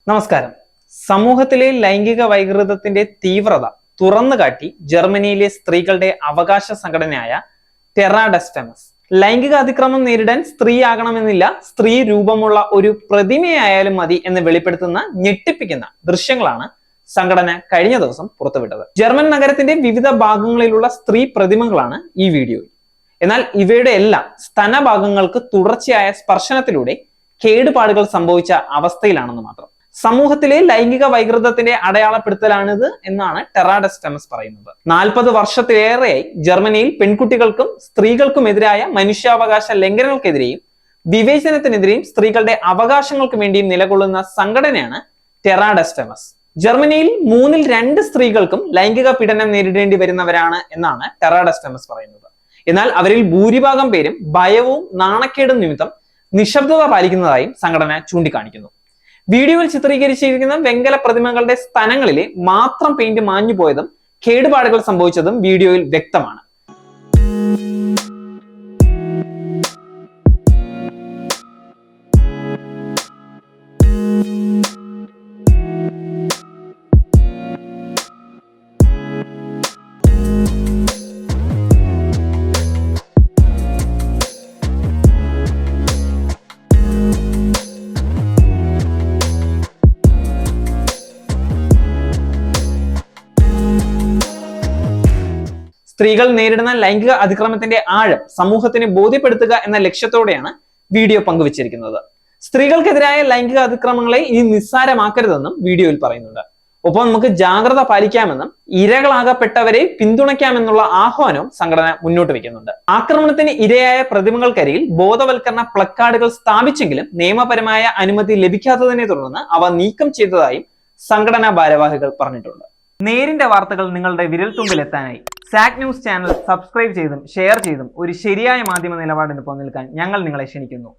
നമസ്കാരം. സമൂഹത്തിലെ ലൈംഗിക വൈകൃതത്തിന്റെ തീവ്രത തുറന്നുകാട്ടി ജർമ്മനിയിലെ സ്ത്രീകളുടെ അവകാശ സംഘടനയായ ടെറാ ഡെസ് ഫെമസ്. ലൈംഗിക അതിക്രമം നേരിടാൻ സ്ത്രീയാകണമെന്നില്ല, സ്ത്രീ രൂപമുള്ള ഒരു പ്രതിമയായാലും മതി എന്ന് വെളിപ്പെടുത്തുന്ന ഞെട്ടിപ്പിക്കുന്ന ദൃശ്യങ്ങളാണ് സംഘടന കഴിഞ്ഞ ദിവസം പുറത്തുവിട്ടത്. ജർമ്മൻ നഗരത്തിന്റെ വിവിധ ഭാഗങ്ങളിലുള്ള സ്ത്രീ പ്രതിമകളാണ് ഈ വീഡിയോയിൽ. എന്നാൽ ഇവയുടെ എല്ലാം സ്തനഭാഗങ്ങൾക്ക് തുടർച്ചയായ സ്പർശനത്തിലൂടെ കേടുപാടുകൾ സംഭവിച്ച അവസ്ഥയിലാണെന്ന് മാത്രം. സമൂഹത്തിലെ ലൈംഗിക വൈകൃതത്തിന്റെ അടയാളപ്പെടുത്തലാണിത് എന്നാണ് ടെറാ ഡെസ് ഫെമസ് പറയുന്നത്. 40 വർഷത്തിലേറെയായി ജർമ്മനിയിൽ പെൺകുട്ടികൾക്കും സ്ത്രീകൾക്കുമെതിരായ മനുഷ്യാവകാശ ലംഘനങ്ങൾക്കെതിരെയും വിവേചനത്തിനെതിരെയും സ്ത്രീകളുടെ അവകാശങ്ങൾക്ക് വേണ്ടിയും നിലകൊള്ളുന്ന സംഘടനയാണ് ടെറാ ഡെസ് ഫെമസ്. ജർമ്മനിയിൽ 3-ൽ 2 സ്ത്രീകൾക്കും ലൈംഗിക പീഡനം നേരിടേണ്ടി വരുന്നവരാണ് എന്നാണ് ടെറാ ഡെസ് ഫെമസ് പറയുന്നത്. എന്നാൽ അവരിൽ ഭൂരിഭാഗം പേരും ഭയവും നാണക്കേടും നിമിത്തം നിശബ്ദത പാലിക്കുന്നതായും സംഘടന ചൂണ്ടിക്കാണിക്കുന്നു. വീഡിയോയിൽ ചിത്രീകരിച്ചിരിക്കുന്ന വെങ്കല പ്രതിമകളുടെ സ്തനങ്ങളിലെ മാത്രം പെയിന്റ് മാഞ്ഞു പോയതും കേടുപാടുകൾ സംഭവിച്ചതും വീഡിയോയിൽ വ്യക്തമാണ്. സ്ത്രീകൾ നേരിടുന്ന ലൈംഗിക അതിക്രമത്തിന്റെ ആഴം സമൂഹത്തിന് ബോധ്യപ്പെടുത്തുക എന്ന ലക്ഷ്യത്തോടെയാണ് വീഡിയോ പങ്കുവച്ചിരിക്കുന്നത്. സ്ത്രീകൾക്കെതിരായ ലൈംഗിക അതിക്രമങ്ങളെ ഇനി നിസ്സാരമാക്കരുതെന്നും വീഡിയോയിൽ പറയുന്നുണ്ട്. ഒപ്പം നമുക്ക് ജാഗ്രത പാലിക്കാമെന്നും ഇരകളാകപ്പെട്ടവരെ പിന്തുണയ്ക്കാമെന്നുള്ള ആഹ്വാനവും സംഘടന മുന്നോട്ട് വെക്കുന്നുണ്ട്. ആക്രമണത്തിന് ഇരയായ പ്രതിമകൾക്കരികിൽ ബോധവൽക്കരണ പ്ലക്കാർഡുകൾ സ്ഥാപിച്ചെങ്കിലും നിയമപരമായ അനുമതി ലഭിക്കാത്തതിനെ തുടർന്ന് അവ നീക്കം ചെയ്തതായും സംഘടനാ ഭാരവാഹികൾ പറഞ്ഞിട്ടുണ്ട്. നേരിന്റെ വാർത്തകൾ നിങ്ങളുടെ വിരൽത്തുമ്പിൽ എത്താനായി സാക് ന്യൂസ് ചാനൽ സബ്സ്ക്രൈബ് ചെയ്തും ഷെയർ ചെയ്തും ഒരു ശരിയായ മാധ്യമ നിലപാടിനൊപ്പം നിൽക്കാൻ ഞങ്ങൾ നിങ്ങളെ ക്ഷണിക്കുന്നു.